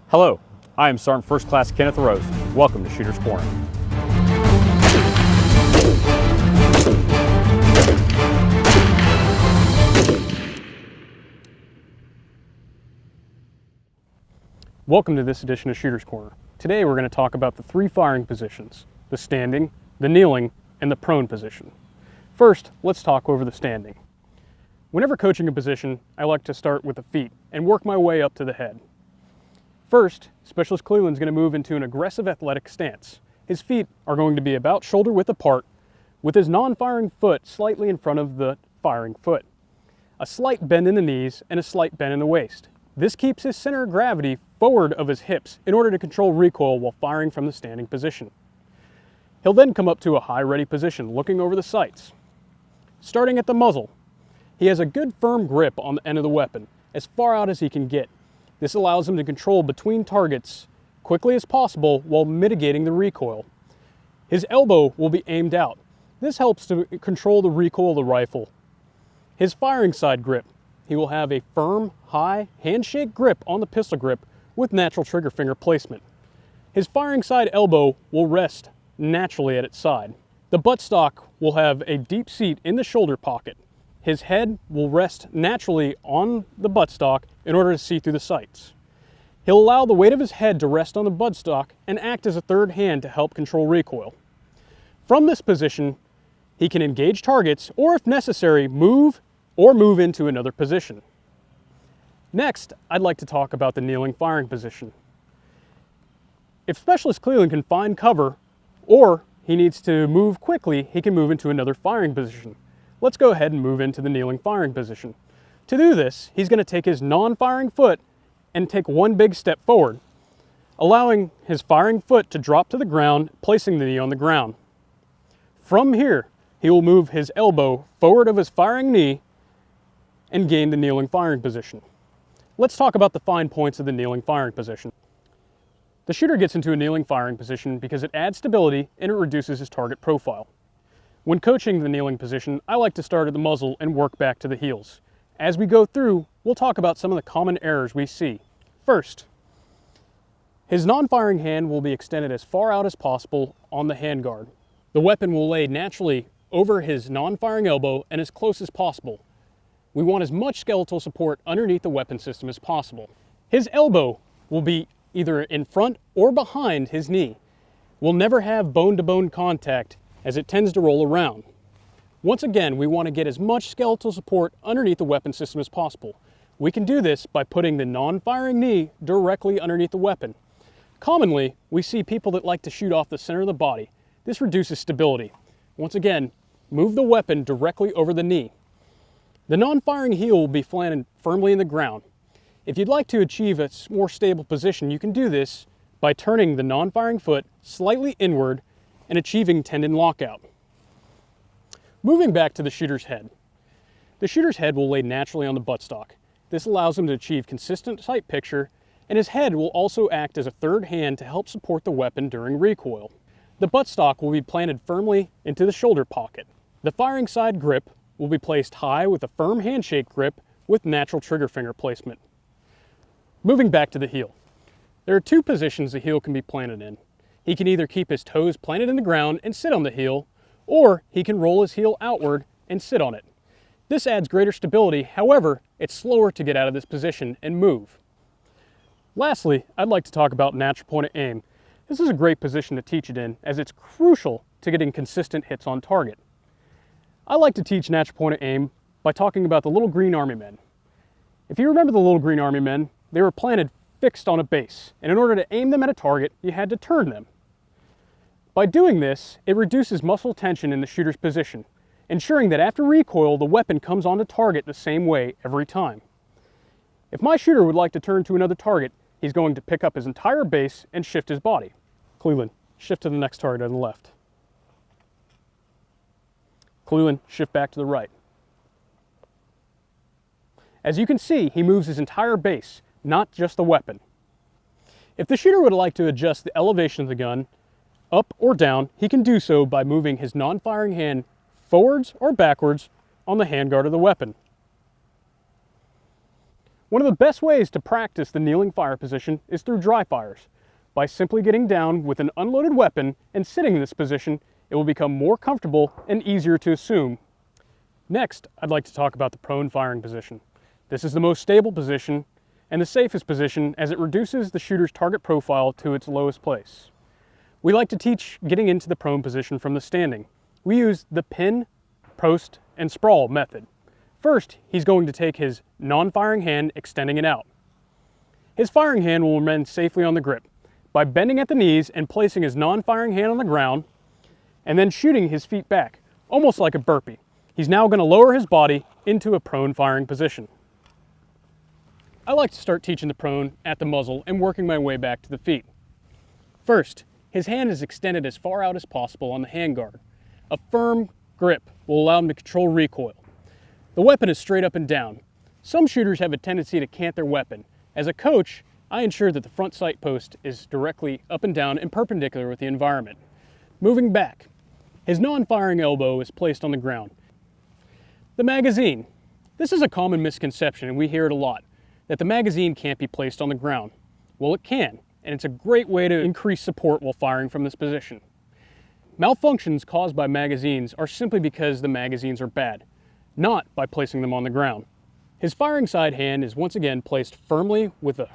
Hello, I am Sergeant First Class Kenneth Rose. Welcome to Shooter's Corner. Welcome to this edition of Shooter's Corner. Today we're going to talk about the three firing positions: the standing, the kneeling, and the prone position. First, let's talk over the standing. Whenever coaching a position, I like to start with the feet and work my way up to the head. First, Specialist Cleveland's going to move into an aggressive athletic stance. His feet are going to be about shoulder width apart, with his non-firing foot slightly in front of the firing foot. A slight bend in the knees and a slight bend in the waist. This keeps his center of gravity forward of his hips in order to control recoil while firing from the standing position. He'll then come up to a high ready position, looking over the sights. Starting at the muzzle, he has a good firm grip on the end of the weapon, as far out as he can get. This allows him to control between targets quickly as possible while mitigating the recoil. His elbow will be aimed out. This helps to control the recoil of the rifle. His firing side grip, he will have a firm, high, handshake grip on the pistol grip with natural trigger finger placement. His firing side elbow will rest naturally at its side. The buttstock will have a deep seat in the shoulder pocket. His head will rest naturally on the buttstock in order to see through the sights. He'll allow the weight of his head to rest on the buttstock and act as a third hand to help control recoil. From this position, he can engage targets or, if necessary, move into another position. Next, I'd like to talk about the kneeling firing position. If Specialist Cleveland can find cover or he needs to move quickly, he can move into another firing position. Let's go ahead and move into the kneeling firing position. To do this, he's going to take his non-firing foot and take one big step forward, allowing his firing foot to drop to the ground, placing the knee on the ground. From here, he will move his elbow forward of his firing knee and gain the kneeling firing position. Let's talk about the fine points of the kneeling firing position. The shooter gets into a kneeling firing position because it adds stability and it reduces his target profile. When coaching the kneeling position, I like to start at the muzzle and work back to the heels. As we go through, we'll talk about some of the common errors we see. First, his non-firing hand will be extended as far out as possible on the handguard. The weapon will lay naturally over his non-firing elbow and as close as possible. We want as much skeletal support underneath the weapon system as possible. His elbow will be either in front or behind his knee. We'll never have bone-to-bone contact as it tends to roll around. Once again, we want to get as much skeletal support underneath the weapon system as possible. We can do this by putting the non-firing knee directly underneath the weapon. Commonly, we see people that like to shoot off the center of the body. This reduces stability. Once again, move the weapon directly over the knee. The non-firing heel will be planted firmly in the ground. If you'd like to achieve a more stable position, you can do this by turning the non-firing foot slightly inward and achieving tendon lockout. Moving back to the shooter's head. The shooter's head will lay naturally on the buttstock. This allows him to achieve consistent sight picture, and his head will also act as a third hand to help support the weapon during recoil. The buttstock will be planted firmly into the shoulder pocket. The firing side grip will be placed high with a firm handshake grip with natural trigger finger placement. Moving back to the heel. There are two positions the heel can be planted in. He can either keep his toes planted in the ground and sit on the heel, or he can roll his heel outward and sit on it. This adds greater stability, however, it's slower to get out of this position and move. Lastly, I'd like to talk about natural point of aim. This is a great position to teach it in, as it's crucial to getting consistent hits on target. I like to teach natural point of aim by talking about the little green army men. If you remember the little green army men, they were planted fixed on a base, and in order to aim them at a target, you had to turn them. By doing this, it reduces muscle tension in the shooter's position, ensuring that after recoil, the weapon comes onto target the same way every time. If my shooter would like to turn to another target, he's going to pick up his entire base and shift his body. Cleveland, shift to the next target on the left. Cleveland, shift back to the right. As you can see, he moves his entire base, not just the weapon. If the shooter would like to adjust the elevation of the gun, up or down, he can do so by moving his non-firing hand forwards or backwards on the handguard of the weapon. One of the best ways to practice the kneeling fire position is through dry fires. By simply getting down with an unloaded weapon and sitting in this position, it will become more comfortable and easier to assume. Next, I'd like to talk about the prone firing position. This is the most stable position and the safest position as it reduces the shooter's target profile to its lowest place. We like to teach getting into the prone position from the standing. We use the pin, post, and sprawl method. First, he's going to take his non-firing hand, extending it out. His firing hand will remain safely on the grip by bending at the knees and placing his non-firing hand on the ground and then shooting his feet back, almost like a burpee. He's now going to lower his body into a prone firing position. I like to start teaching the prone at the muzzle and working my way back to the feet. First, his hand is extended as far out as possible on the handguard. A firm grip will allow him to control recoil. The weapon is straight up and down. Some shooters have a tendency to cant their weapon. As a coach, I ensure that the front sight post is directly up and down and perpendicular with the environment. Moving back, his non-firing elbow is placed on the ground. The magazine. This is a common misconception, and we hear it a lot, that the magazine can't be placed on the ground. Well, it can, and it's a great way to increase support while firing from this position. Malfunctions caused by magazines are simply because the magazines are bad, not by placing them on the ground. His firing side hand is once again placed firmly with a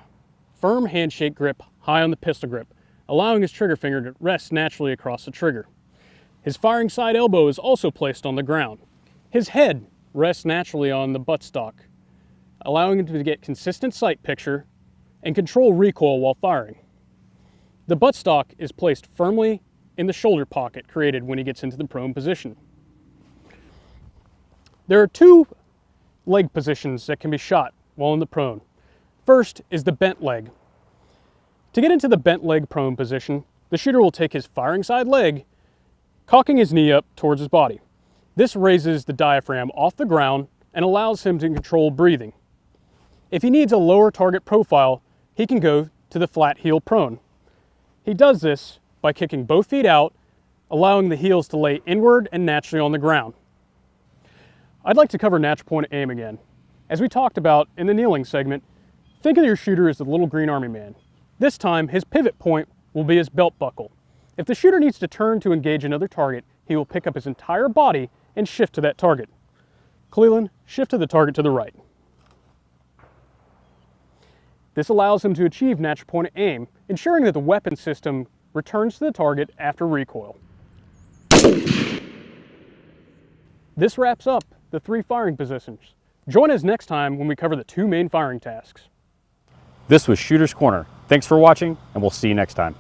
firm handshake grip high on the pistol grip, allowing his trigger finger to rest naturally across the trigger. His firing side elbow is also placed on the ground. His head rests naturally on the buttstock, allowing him to get consistent sight picture and control recoil while firing. The buttstock is placed firmly in the shoulder pocket created when he gets into the prone position. There are two leg positions that can be shot while in the prone. First is the bent leg. To get into the bent leg prone position, the shooter will take his firing side leg, cocking his knee up towards his body. This raises the diaphragm off the ground and allows him to control breathing. If he needs a lower target profile, he can go to the flat heel prone. He does this by kicking both feet out, allowing the heels to lay inward and naturally on the ground. I'd like to cover natural point aim again. As we talked about in the kneeling segment, think of your shooter as the little green army man. This time, his pivot point will be his belt buckle. If the shooter needs to turn to engage another target, he will pick up his entire body and shift to that target. Cleland, shift to the target to the right. This allows him to achieve natural point aim, ensuring that the weapon system returns to the target after recoil. This wraps up the 3 firing positions. Join us next time when we cover the 2 main firing tasks. This was Shooter's Corner. Thanks for watching, and we'll see you next time.